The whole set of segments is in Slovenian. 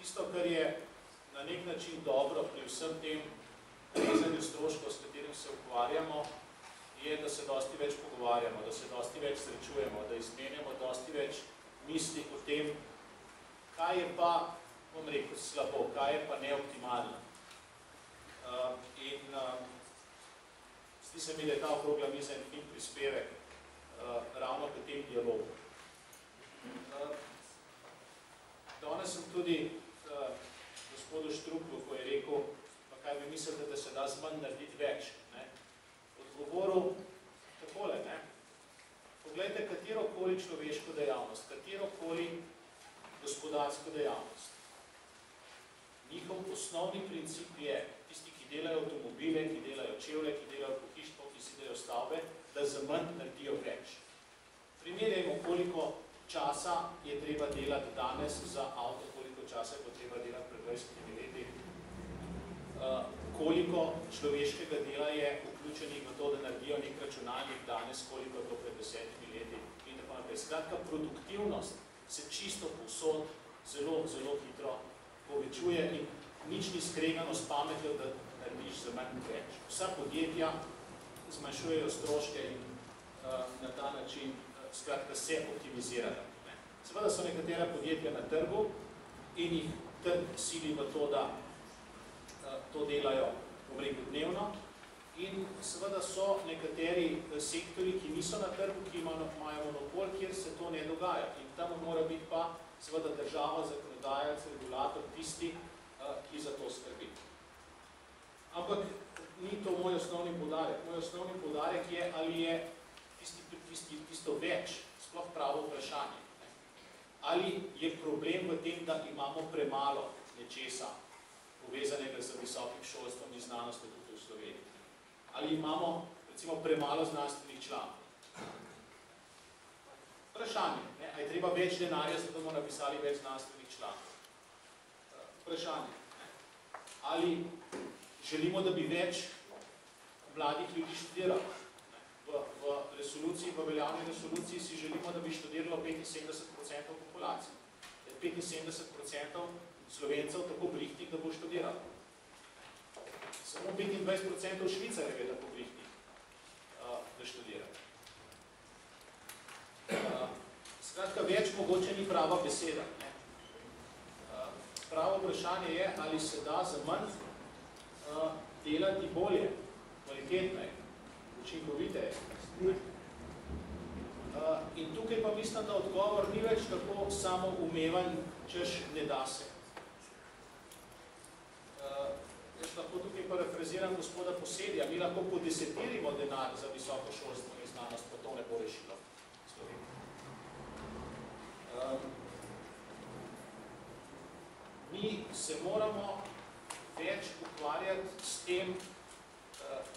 Tisto, kar je na nek način dobro pri vsem tem rezanju stroškov, s katerim se ukvarjamo, je, da se dosti več pogovarjamo, da se dosti več srečujemo, da izmenjamo dosti več misli o tem, kaj je pa, bom rekel, slabo, kaj je pa neoptimalno. In zdi se mi, da je ta okrogla miza en fin prispevek ravno k tem dialogu. Danes sem tudi gospodu Štruklu, ko je rekel, pa kaj vi mislite, da se da z manj narediti več, odgovoril takole, poglejte, katerokoli človeško dejavnost, katerokoli gospodarsko dejavnost. Njihov osnovni princip je, tisti, ki delajo avtomobile, ki delajo čevlje, ki delajo pohištvo, ki si delajo stavbe, da za manj naredijo več. Primerjajmo, koliko časa je treba delati danes za avto, koliko časa je treba delati pred 20 leti, koliko človeškega dela je vključenih v to, da naredijo nek računalnik danes, koliko je to pred 10 leti in tako naprej. Skratka, produktivnost se čisto povsod zelo, zelo hitro povečuje in nič ni skregano s pametjo, da narediš za manj več. Vsa podjetja zmanjšujejo stroške in na ta način skratka se optimizirajo. Seveda so nekatera podjetja na trgu in jih trg sili v to, da to delajo, bom rekel, dnevno. In seveda so nekateri sektori, ki niso na trgu, ki imajo monopol, kjer se to ne dogaja. In tam mora biti pa seveda država, zakonodajalec, regulator, tisti, ki za to skrbi. Ampak ni to moj osnovni poudarek. Moj osnovni poudarek je, ali je tisto več, sploh pravo vprašanje. Ali je problem v tem, da imamo premalo nečesa povezanega z visokim šolstvom in znanostjo tukaj v Sloveniji. Ali imamo, recimo, premalo znanstvenih članov. Vprašanje, a je treba več denarja, zato bomo napisali več znanstvenih članov. Vprašanje, ali želimo, da bi več mladih ljudi študiralo. V resoluciji, v veljavni resoluciji si želimo, da bi študiralo 75% populacije. 75% Slovencev tako brihtnih, da bo študiralo. Samo 25% Švicarjev je tako brihtnih, da študira. Skratka, več mogoče ni prava beseda. Pravo vprašanje je, ali se da za manj delati bolje, kvalitetneje, učinkoviteje. In tukaj pa mislim, da odgovor ni več tako samoumeven, češ ne da se. Jaz lahko tukaj parafraziram gospoda Posedja, mi lahko podesetirimo denar za visoko šolstvo in znanost, pa to ne bo rešilo Slovenije. Mi se moramo več ukvarjati s tem,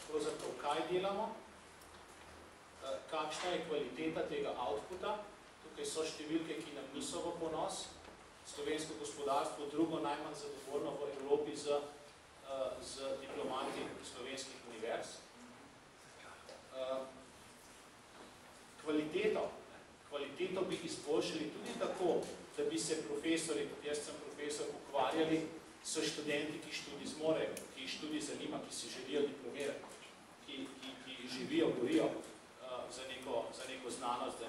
pravzaprav kaj delamo, kakšna je kvaliteta tega outputa. Tukaj so številke, ki nam niso v ponos. Slovensko gospodarstvo drugo najmanj zadovoljno v Evropi z diplomati slovenskih univerz. Kvaliteto bi izboljšali tudi tako, da bi se profesori, kot jaz sem profesor, ukvarjali s študenti, ki študij zmorejo, ki jih študij zanima, ki si želijo diplomirati, ki živijo, borijo za neko znanost, za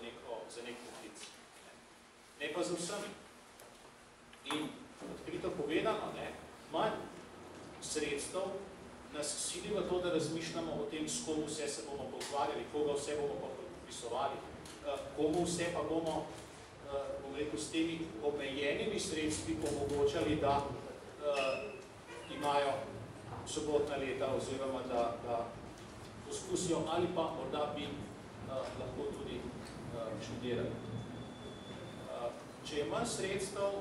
nek poklic. Ne pa za vsemi. In odkrito povedano, manj sredstev nas sili v to, da razmišljamo o tem, s komu vse se bomo pogovarjali, koga vse bomo pa podpisovali, komu vse pa bomo, bom rekel, s temi omejenimi sredstvi omogočali, da imajo sobotna leta oziroma da poskusijo ali pa morda bi lahko tudi študirali. Če je manj sredstev,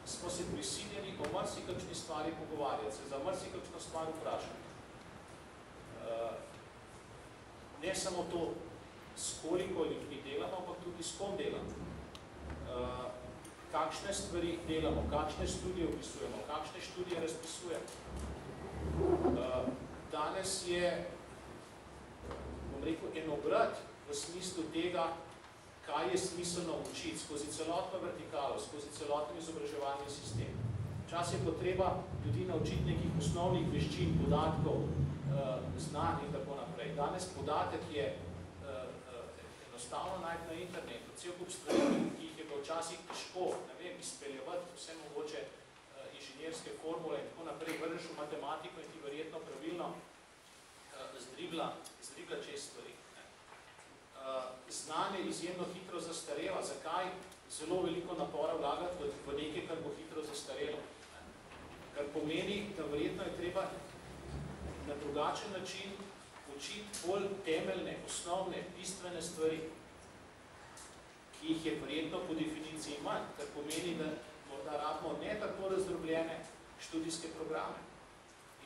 smo se prisiljeni o marsikakšni stvari pogovarjati, se za marsikakšno stvar vprašati. Ne samo to, s koliko ljudi delamo, ampak tudi s kom delamo. Kakšne stvari delamo, kakšne študije opisujemo, kakšne študije razpisujemo. Danes je, bom rekel, en obrat v smislu tega, kaj je smiselno učiti skozi celotno vertikalo, skozi celoten izobraževalni sistem. Včasih je potreba ljudi naučiti nekih osnovnih veščin, podatkov, znanj in tako naprej. Danes podatek je enostavno najti na internetu, cel kup stvari, ki jih je bilo včasih težko, ne vem, izpeljevati vse mogoče inženirske formule in tako naprej, vrneš v matematiko in ti verjetno pravilno zdribla čez stvari. Znanje izjemno hitro zastareva. Zakaj? Zelo veliko napora vlagati v nekaj, kar bo hitro zastarelo. Kar pomeni, da verjetno je treba na drugačen način učiti bolj temeljne, osnovne, bistvene stvari, ki jih je verjetno po definiciji manj, kar pomeni, da morda rabimo ne tako razdrobljene študijske programe.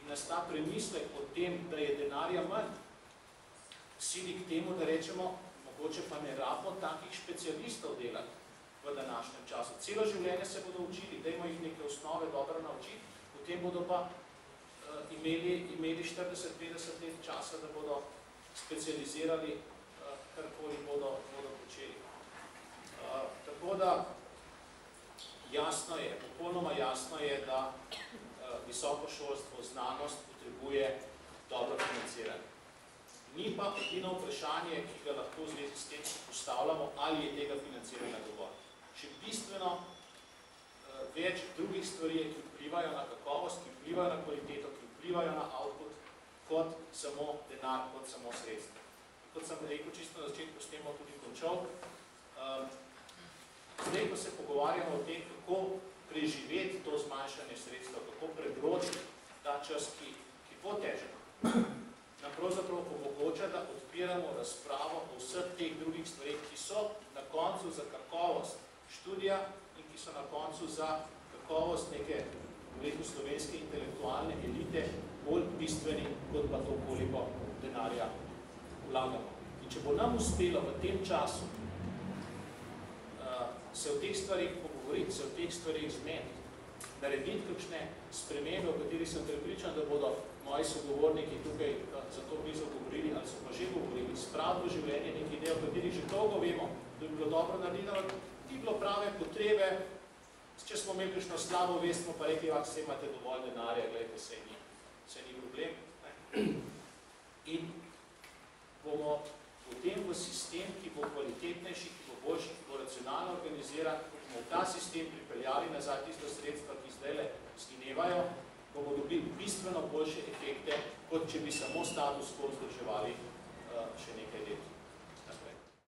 In nas ta premislek o tem, da je denarja manj, sili k temu, da rečemo, mogoče pa ne rabimo takih specialistov delati v današnjem času. Celo življenje se bodo učili, dajmo jih neke osnove dobro naučiti, potem bodo pa imeli 40-50 let časa, da bodo specializirali, karkoli bodo počeli. Tako da jasno je, popolnoma jasno je, da visoko šolstvo, znanost potrebuje dobro financiranje. Ni pa edino vprašanje, ki ga lahko v zvezi s tem postavljamo, ali je tega financiranja dovolj. Še bistveno več drugih stvari, ki vplivajo na kakovost, ki vplivajo na kvaliteto, ki vplivajo na output, kot samo denar, kot samo sredstvo. Kot sem rekel čisto na začetku, s tem bom tudi končal. Zdaj, ko se pogovarjamo o tem, kako preživeti to zmanjšanje sredstva, kako prebroditi ta čas, ki bo težek, nam pravzaprav omogoča, da odpiramo razpravo o vseh teh drugih stvareh, ki so na koncu za kakovost študija in ki so na koncu za kakovost neke slovenske intelektualne elite bolj bistveni, kot pa to, koliko denarja vlagamo. In če bo nam uspelo v tem času se o teh stvarih pogovoriti, se o teh stvarih zmeniti, narediti kakšne spremembe, o katerih sem prepričan, da bodo moji sogovorniki tukaj za to blizu govorili, ali so pa že govorili, spraviti v življenje nekaj idej, o katerih že dolgo vemo, da bi bilo dobro narediti, ampak ni bilo prave potrebe, če smo imeli kakšno slabo vest, smo pa rekli, vse imate dovolj denarja, gledajte, se ni problem. In bomo potem v sistem, ki bo kvalitetnejši, ki bo boljši, ki bo racionalno organiziran, ko bomo v ta sistem pripeljali nazaj tisto sredstva, ki zdajle zginevajo, bomo dobili bistveno boljše efekte, kot če bi samo status quo vzdrževali še nekaj let.